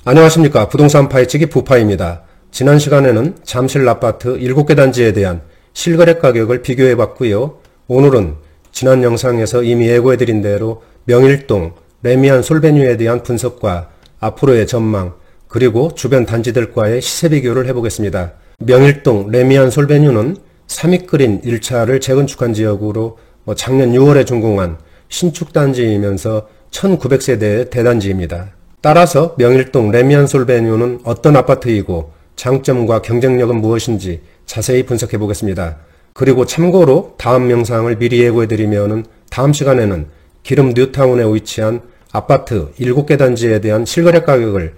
안녕하십니까. 부동산 파헤치기 부파입니다. 지난 시간에는 잠실 아파트 7개 단지에 대한 실거래 가격을 비교해봤고요. 오늘은 지난 영상에서 이미 예고해드린 대로 명일동, 레미안 솔베뉴에 대한 분석과 앞으로의 전망, 그리고 주변 단지들과의 시세 비교를 해보겠습니다. 명일동, 레미안 솔베뉴는 삼익그린 1차를 재건축한 지역으로 작년 6월에 준공한 신축 단지이면서 1900세대의 대단지입니다. 따라서 명일동 레미안 솔베뉴는 어떤 아파트이고 장점과 경쟁력은 무엇인지 자세히 분석해 보겠습니다. 그리고 참고로 다음 영상을 미리 예고해드리면 다음 시간에는 기름 뉴타운에 위치한 아파트 7개 단지에 대한 실거래 가격을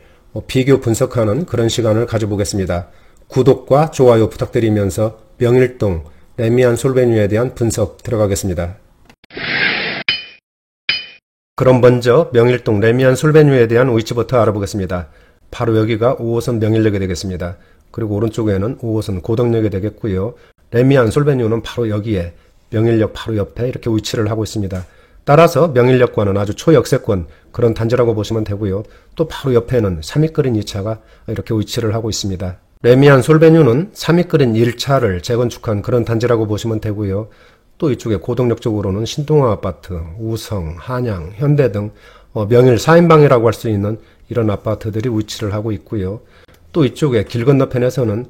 비교 분석하는 그런 시간을 가져보겠습니다. 구독과 좋아요 부탁드리면서 명일동 레미안 솔베뉴에 대한 분석 들어가겠습니다. 그럼 먼저 명일동 레미안 솔베뉴에 대한 위치부터 알아보겠습니다. 바로 여기가 5호선 명일역이 되겠습니다. 그리고 오른쪽에는 5호선 고덕역이 되겠고요. 레미안 솔베뉴는 바로 여기에 명일역 바로 옆에 이렇게 위치를 하고 있습니다. 따라서 명일역과는 아주 초역세권 그런 단지라고 보시면 되고요. 또 바로 옆에는 삼익그린 2차가 이렇게 위치를 하고 있습니다. 레미안 솔베뉴는 삼익그린 1차를 재건축한 그런 단지라고 보시면 되고요. 또 이쪽에 고덕역 쪽으로는 신동아 아파트, 우성, 한양, 현대 등 명일 4인방이라고 할 수 있는 이런 아파트들이 위치를 하고 있고요. 또 이쪽에 길 건너편에서는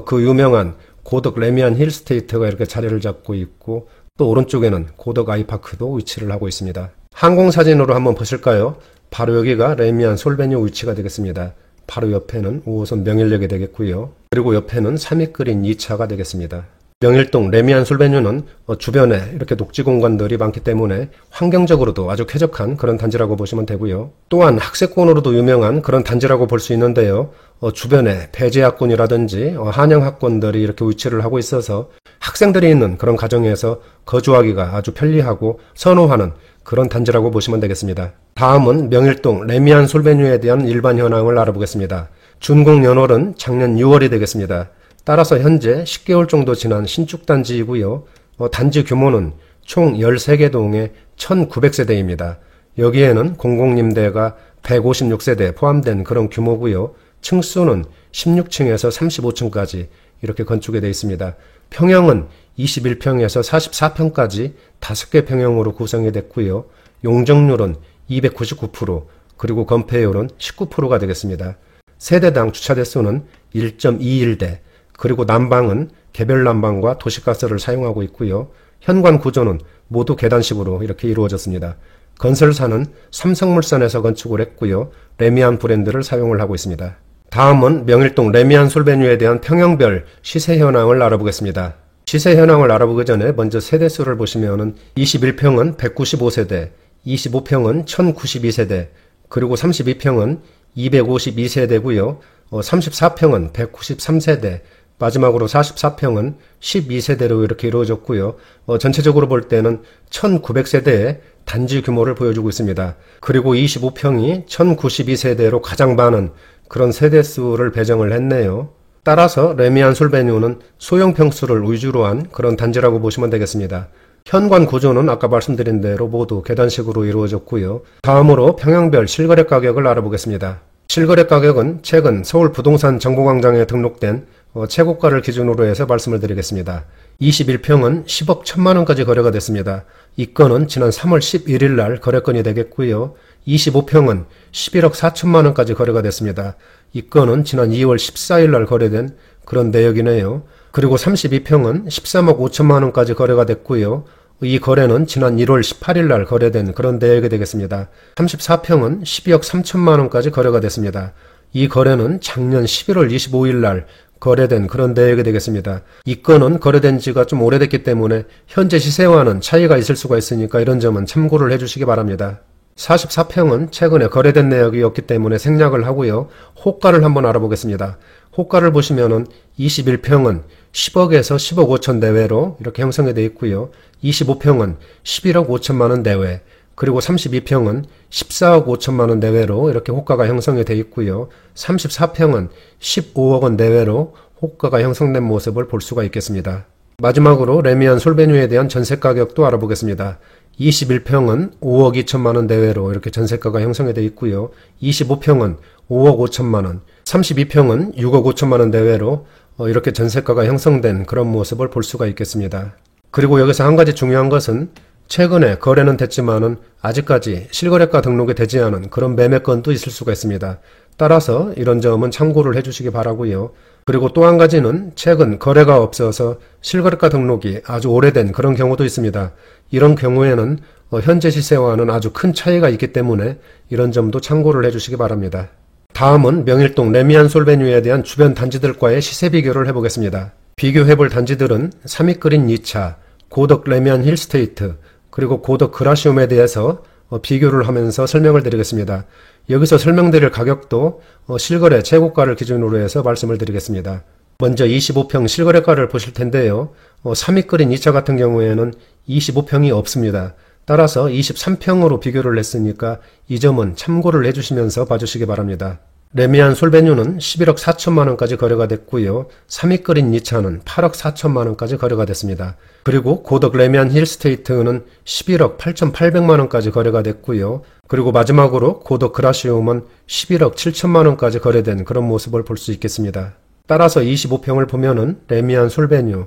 그 유명한 고덕 레미안 힐스테이트가 이렇게 자리를 잡고 있고, 또 오른쪽에는 고덕 아이파크도 위치를 하고 있습니다. 항공사진으로 한번 보실까요? 바로 여기가 레미안 솔베뉴 위치가 되겠습니다. 바로 옆에는 5호선 명일역이 되겠고요. 그리고 옆에는 삼익그린 2차가 되겠습니다. 명일동 레미안 솔베뉴는 주변에 이렇게 녹지 공간들이 많기 때문에 환경적으로도 아주 쾌적한 그런 단지라고 보시면 되고요. 또한 학세권으로도 유명한 그런 단지라고 볼 수 있는데요. 주변에 배재학군이라든지 한양학군들이 이렇게 위치를 하고 있어서 학생들이 있는 그런 가정에서 거주하기가 아주 편리하고 선호하는 그런 단지라고 보시면 되겠습니다. 다음은 명일동 레미안 솔베뉴에 대한 일반 현황을 알아보겠습니다. 준공 연월은 작년 6월이 되겠습니다. 따라서 현재 10개월 정도 지난 신축단지이고요. 단지 규모는 총 13개 동에 1900세대입니다. 여기에는 공공임대가 156세대 포함된 그런 규모고요. 층수는 16층에서 35층까지 이렇게 건축이 되어 있습니다. 평형은 21평에서 44평까지 5개 평형으로 구성이 됐고요. 용적률은 299%, 그리고 건폐율은 19%가 되겠습니다. 세대당 주차 대수는 1.21대, 그리고 난방은 개별 난방과 도시가스를 사용하고 있고요. 현관 구조는 모두 계단식으로 이렇게 이루어졌습니다. 건설사는 삼성물산에서 건축을 했고요. 레미안 브랜드를 사용을 하고 있습니다. 다음은 명일동 레미안 솔베뉴에 대한 평형별 시세 현황을 알아보겠습니다. 시세 현황을 알아보기 전에 먼저 세대수를 보시면은 21평은 195세대, 25평은 1092세대, 그리고 32평은 252세대고요. 34평은 193세대, 마지막으로 44평은 12세대로 이렇게 이루어졌고요. 전체적으로 볼 때는 1900세대의 단지 규모를 보여주고 있습니다. 그리고 25평이 1092세대로 가장 많은 그런 세대수를 배정을 했네요. 따라서 레미안 솔베뉴는 소형 평수를 위주로 한 그런 단지라고 보시면 되겠습니다. 현관 구조는 아까 말씀드린 대로 모두 계단식으로 이루어졌고요. 다음으로 평형별 실거래 가격을 알아보겠습니다. 실거래 가격은 최근 서울 부동산 정보광장에 등록된 최고가를 기준으로 해서 말씀을 드리겠습니다. 21평은 10억 1000만원까지 거래가 됐습니다. 이 건은 지난 3월 11일 날 거래건이 되겠고요. 25평은 11억 4천만원까지 거래가 됐습니다. 이 건은 지난 2월 14일 날 거래된 그런 내역이네요. 그리고 32평은 13억 5천만원까지 거래가 됐고요. 이 거래는 지난 1월 18일 날 거래된 그런 내역이 되겠습니다. 34평은 12억 3천만원까지 거래가 됐습니다. 이 거래는 작년 11월 25일 날 거래된 그런 내역이 되겠습니다. 이 건은 거래된 지가 좀 오래됐기 때문에 현재 시세와는 차이가 있을 수가 있으니까 이런 점은 참고를 해주시기 바랍니다. 44평은 최근에 거래된 내역이었기 때문에 생략을 하고요. 호가를 한번 알아보겠습니다. 호가를 보시면은 21평은 10억에서 10억 5천 내외로 이렇게 형성이 되어 있고요. 25평은 11억 5천만원 내외, 그리고 32평은 14억 5천만원 내외로 이렇게 호가가 형성이 되어 있고요. 34평은 15억원 내외로 호가가 형성된 모습을 볼 수가 있겠습니다. 마지막으로 레미안 솔베뉴에 대한 전세 가격도 알아보겠습니다. 21평은 5억 2천만원 내외로 이렇게 전세가가 형성이 되어 있고요. 25평은 5억 5천만 원, 32평은 6억 5천만 원 내외로 이렇게 전세가가 형성된 그런 모습을 볼 수가 있겠습니다. 그리고 여기서 한 가지 중요한 것은 최근에 거래는 됐지만은 아직까지 실거래가 등록이 되지 않은 그런 매매건도 있을 수가 있습니다. 따라서 이런 점은 참고를 해주시기 바라고요. 그리고 또 한 가지는 최근 거래가 없어서 실거래가 등록이 아주 오래된 그런 경우도 있습니다. 이런 경우에는 현재 시세와는 아주 큰 차이가 있기 때문에 이런 점도 참고를 해주시기 바랍니다. 다음은 명일동 레미안 솔베뉴에 대한 주변 단지들과의 시세 비교를 해보겠습니다. 비교해볼 단지들은 삼익그린 2차, 고덕 레미안 힐스테이트, 그리고 고덕 그라시움에 대해서 비교를 하면서 설명을 드리겠습니다. 여기서 설명드릴 가격도 실거래 최고가를 기준으로 해서 말씀을 드리겠습니다. 먼저 25평 실거래가를 보실 텐데요. 삼익그린 2차 같은 경우에는 25평이 없습니다. 따라서 23평으로 비교를 했으니까 이 점은 참고를 해주시면서 봐주시기 바랍니다. 레미안 솔베뉴는 11억 4천만 원까지 거래가 됐고요. 삼익그린 2차는 8억 4천만 원까지 거래가 됐습니다. 그리고 고덕 레미안 힐스테이트는 11억 8,800만 원까지 거래가 됐고요. 그리고 마지막으로 고덕 그라시움은 11억 7천만 원까지 거래된 그런 모습을 볼 수 있겠습니다. 따라서 25평을 보면은 레미안 솔베뉴,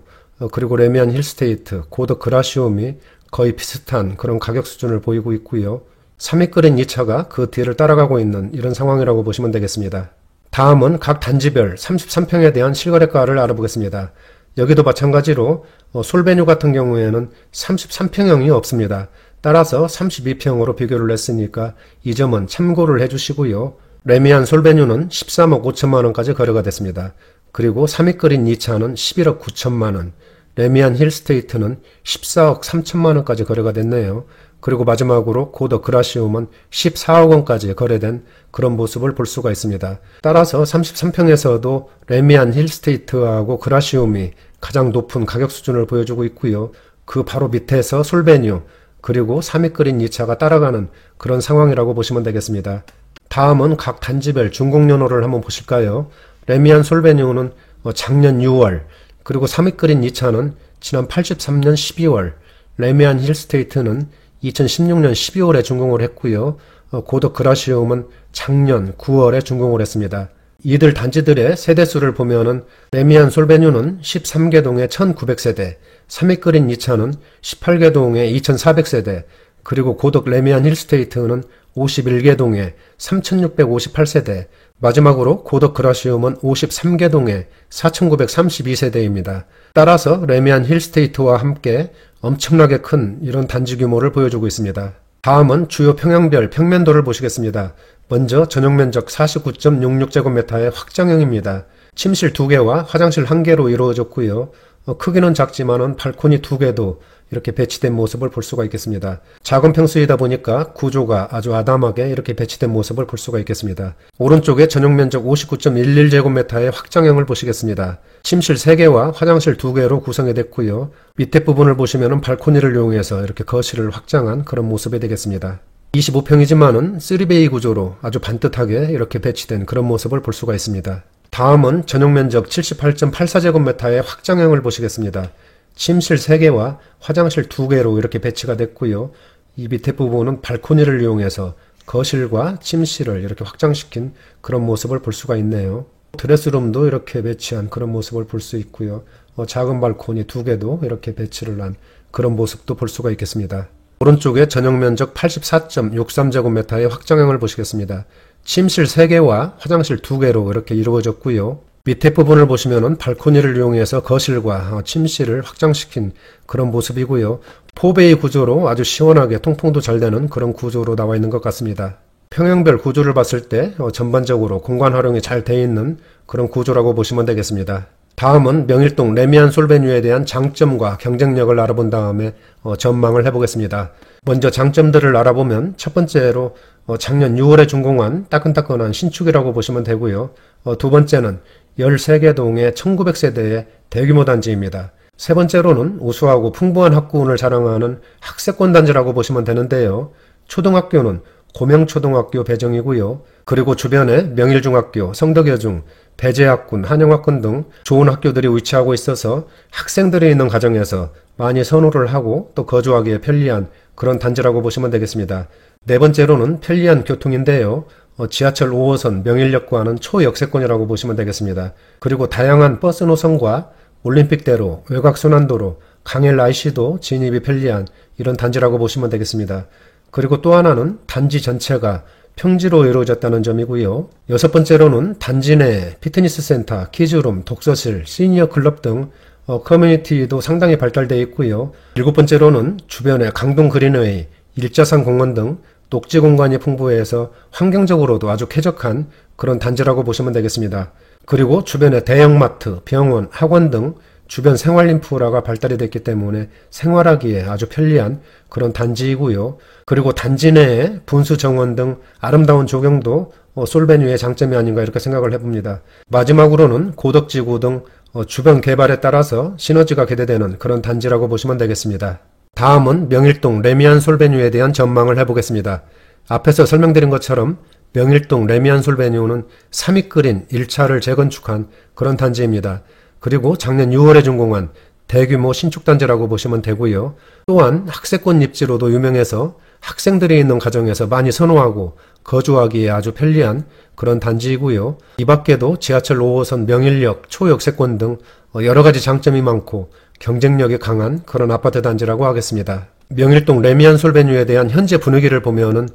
그리고 레미안 힐스테이트, 고덕 그라시움이 거의 비슷한 그런 가격 수준을 보이고 있고요. 삼익그린 2차가 그 뒤를 따라가고 있는 이런 상황이라고 보시면 되겠습니다. 다음은 각 단지별 33평에 대한 실거래가를 알아보겠습니다. 여기도 마찬가지로 솔베뉴 같은 경우에는 33평형이 없습니다. 따라서 32평으로 비교를 했으니까 이 점은 참고를 해주시고요. 레미안 솔베뉴는 13억 5천만 원까지 거래가 됐습니다. 그리고 삼익그린 2차는 11억 9천만 원, 레미안 힐스테이트는 14억 3천만 원까지 거래가 됐네요. 그리고 마지막으로 고덕 그라시움은 14억 원까지 거래된 그런 모습을 볼 수가 있습니다. 따라서 33평에서도 레미안 힐스테이트하고 그라시움이 가장 높은 가격 수준을 보여주고 있고요. 그 바로 밑에서 솔베뉴, 그리고 삼익그린 2차가 따라가는 그런 상황이라고 보시면 되겠습니다. 다음은 각 단지별 준공연호를 한번 보실까요? 레미안 솔베뉴는 작년 6월, 그리고 삼익그린 2차는 지난 83년 12월, 레미안 힐스테이트는 2016년 12월에 준공을 했고요. 고덕 그라시움은 작년 9월에 준공을 했습니다. 이들 단지들의 세대수를 보면은 레미안 솔베뉴는 13개 동에 1900세대, 삼익그린 2차는 18개 동에 2400세대, 그리고 고덕 레미안 힐스테이트는 51개 동에 3658세대, 마지막으로 고덕 그라시움은 53개 동에 4932세대입니다. 따라서 레미안 힐스테이트와 함께 엄청나게 큰 이런 단지 규모를 보여주고 있습니다. 다음은 주요 평형별 평면도를 보시겠습니다. 먼저 전용면적 49.66제곱미터의 확장형입니다. 침실 2개와 화장실 1개로 이루어졌고요. 크기는 작지만은 발코니 2개도 이렇게 배치된 모습을 볼 수가 있겠습니다. 작은 평수이다 보니까 구조가 아주 아담하게 이렇게 배치된 모습을 볼 수가 있겠습니다. 오른쪽에 전용면적 59.11제곱미터의 확장형을 보시겠습니다. 침실 3개와 화장실 2개로 구성이 됐고요. 밑에 부분을 보시면은 발코니를 이용해서 이렇게 거실을 확장한 그런 모습이 되겠습니다. 25평이지만은 3베이 구조로 아주 반듯하게 이렇게 배치된 그런 모습을 볼 수가 있습니다. 다음은 전용면적 78.84제곱미터의 확장형을 보시겠습니다. 침실 3개와 화장실 2개로 이렇게 배치가 됐고요. 이 밑에 부분은 발코니를 이용해서 거실과 침실을 이렇게 확장시킨 그런 모습을 볼 수가 있네요. 드레스룸도 이렇게 배치한 그런 모습을 볼 수 있고요. 작은 발코니 2개도 이렇게 배치를 한 그런 모습도 볼 수가 있겠습니다. 오른쪽에 전용면적 84.63제곱미터의 확장형을 보시겠습니다. 침실 3개와 화장실 2개로 이렇게 이루어졌고요. 밑에 부분을 보시면은 발코니를 이용해서 거실과 침실을 확장시킨 그런 모습이고요. 4베이 구조로 아주 시원하게 통풍도 잘 되는 그런 구조로 나와 있는 것 같습니다. 평형별 구조를 봤을 때 전반적으로 공간 활용이 잘 돼 있는 그런 구조라고 보시면 되겠습니다. 다음은 명일동 레미안 솔베뉴에 대한 장점과 경쟁력을 알아본 다음에 전망을 해보겠습니다. 먼저 장점들을 알아보면 첫 번째로 작년 6월에 준공한 따끈따끈한 신축이라고 보시면 되고요. 두 번째는 13개 동의 1900세대의 대규모 단지입니다. 세 번째로는 우수하고 풍부한 학구운을 자랑하는 학세권 단지라고 보시면 되는데요. 초등학교는 고명초등학교 배정이고요. 그리고 주변에 명일중학교, 성덕여중, 배재학군, 한영학군 등 좋은 학교들이 위치하고 있어서 학생들이 있는 가정에서 많이 선호를 하고 또 거주하기에 편리한 그런 단지라고 보시면 되겠습니다. 네 번째로는 편리한 교통인데요. 지하철 5호선 명일역과는 초역세권이라고 보시면 되겠습니다. 그리고 다양한 버스 노선과 올림픽대로, 외곽순환도로, 강일 IC도 진입이 편리한 이런 단지라고 보시면 되겠습니다. 그리고 또 하나는 단지 전체가 평지로 이루어졌다는 점이고요. 여섯 번째로는 단지 내 피트니스 센터, 키즈룸, 독서실, 시니어 클럽 등 커뮤니티도 상당히 발달되어 있고요. 일곱 번째로는 주변에 강동 그린웨이, 일자산 공원 등 녹지 공간이 풍부해서 환경적으로도 아주 쾌적한 그런 단지라고 보시면 되겠습니다. 그리고 주변에 대형마트, 병원, 학원 등 주변 생활 인프라가 발달이 됐기 때문에 생활하기에 아주 편리한 그런 단지이고요. 그리고 단지 내에 분수 정원 등 아름다운 조경도 솔베뉴의 장점이 아닌가 이렇게 생각을 해봅니다. 마지막으로는 고덕지구 등 주변 개발에 따라서 시너지가 기대되는 그런 단지라고 보시면 되겠습니다. 다음은 명일동 레미안 솔베뉴에 대한 전망을 해보겠습니다. 앞에서 설명드린 것처럼 명일동 레미안 솔베뉴는 삼익그린 1차를 재건축한 그런 단지입니다. 그리고 작년 6월에 준공한 대규모 신축단지라고 보시면 되고요. 또한 학세권 입지로도 유명해서 학생들이 있는 가정에서 많이 선호하고 거주하기에 아주 편리한 그런 단지이고요. 이 밖에도 지하철 5호선 명일역, 초역세권 등 여러 가지 장점이 많고 경쟁력이 강한 그런 아파트 단지라고 하겠습니다. 명일동 레미안 솔베뉴에 대한 현재 분위기를 보면은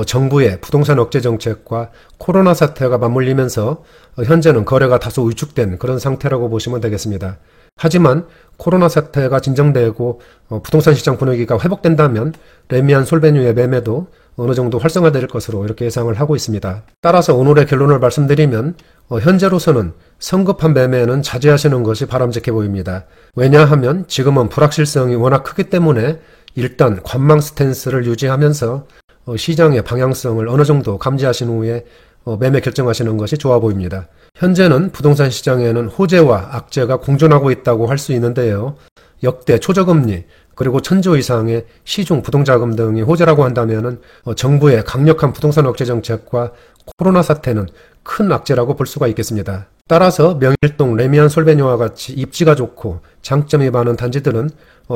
정부의 부동산 억제 정책과 코로나 사태가 맞물리면서 현재는 거래가 다소 위축된 그런 상태라고 보시면 되겠습니다. 하지만 코로나 사태가 진정되고 부동산 시장 분위기가 회복된다면 레미안 솔베뉴의 매매도 어느 정도 활성화될 것으로 이렇게 예상을 하고 있습니다. 따라서 오늘의 결론을 말씀드리면 현재로서는 성급한 매매는 자제하시는 것이 바람직해 보입니다. 왜냐하면 지금은 불확실성이 워낙 크기 때문에 일단 관망 스탠스를 유지하면서 시장의 방향성을 어느 정도 감지하신 후에 매매 결정하시는 것이 좋아 보입니다. 현재는 부동산 시장에는 호재와 악재가 공존하고 있다고 할 수 있는데요. 역대 초저금리 그리고 1,000조 이상의 시중 부동자금 등이 호재라고 한다면 정부의 강력한 부동산 억제 정책과 코로나 사태는 큰 악재라고 볼 수가 있겠습니다. 따라서 명일동 레미안 솔베뉴와 같이 입지가 좋고 장점이 많은 단지들은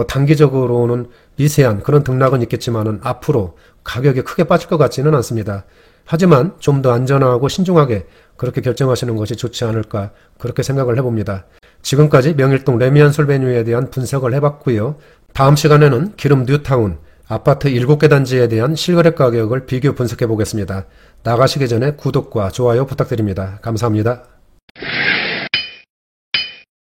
단기적으로는 미세한 그런 등락은 있겠지만 앞으로 가격이 크게 빠질 것 같지는 않습니다. 하지만 좀 더 안전하고 신중하게 그렇게 결정하시는 것이 좋지 않을까 그렇게 생각을 해봅니다. 지금까지 명일동 레미안 솔베뉴에 대한 분석을 해봤고요. 다음 시간에는 기름 뉴타운 아파트 7개 단지에 대한 실거래 가격을 비교 분석해 보겠습니다. 나가시기 전에 구독과 좋아요 부탁드립니다. 감사합니다.